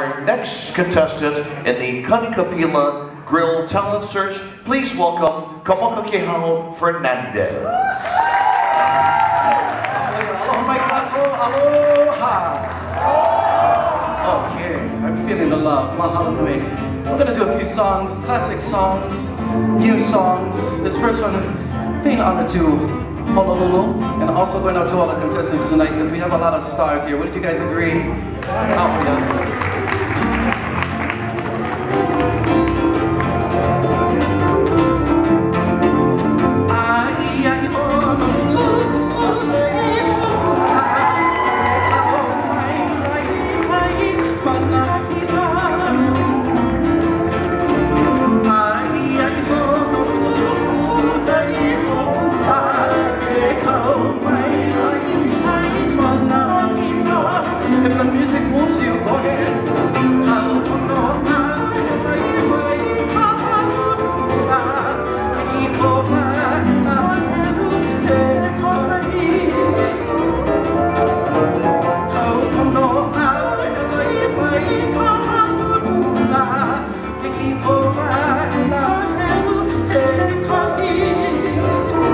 our next contestant in the Pila Grille Talent Search. Please welcome Kamakakehau Fernandez. Aloha! Okay, I'm feeling the love. Mahalo nui. We're gonna do a few songs, classic songs, new songs. This first one, paying honor to Honolulu, and also going out to all the contestants tonight because we have a lot of stars here. Wouldn't you guys agree? Oh, yeah. If the music moves you, go ahead.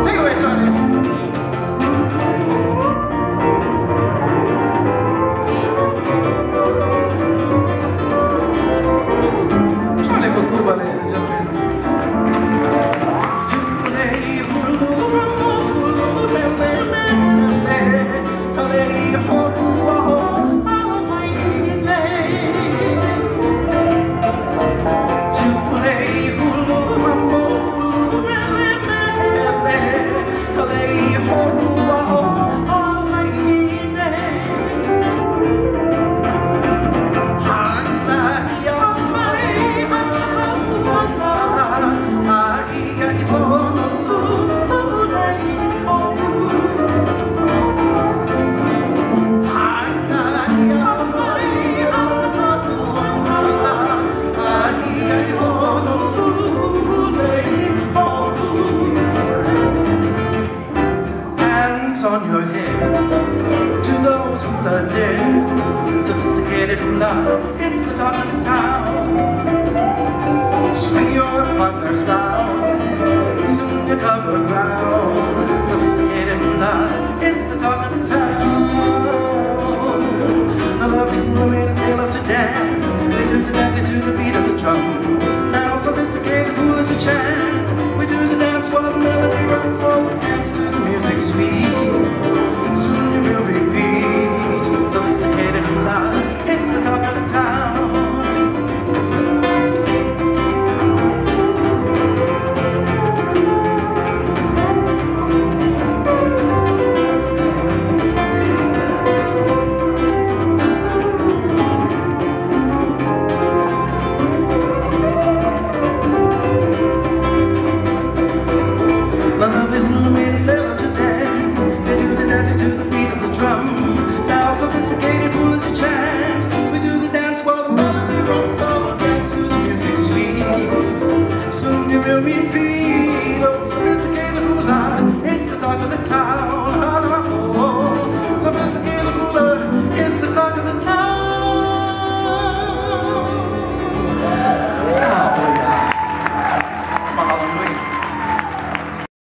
Take it away, Charlie. Charley Fukuba, ladies and gentlemen. On your hips, to those Hula dips, sophisticated Hula, it's the talk of the town. Swing your partners round, soon you cover ground. Sophisticated Hula, it's the talk of the town. The lovely Hula maidens, they love to dance. They do the dancing to the beat of the drum. Now sophisticated Hula's a chant. We do the dance while the melody runs, so we dance to the music sweet. Soon you will repeat. Sophisticated Hula, it's the talk of the town. The lovely Hula maidens, they love to dance. They do the dancing to the beat of the drum. Now sophisticated Hula's a chant. We do the dance while the melody runs, so dance to the music sweet. Soon you will repeat. Oh, sophisticated Hula, it's the talk of the town.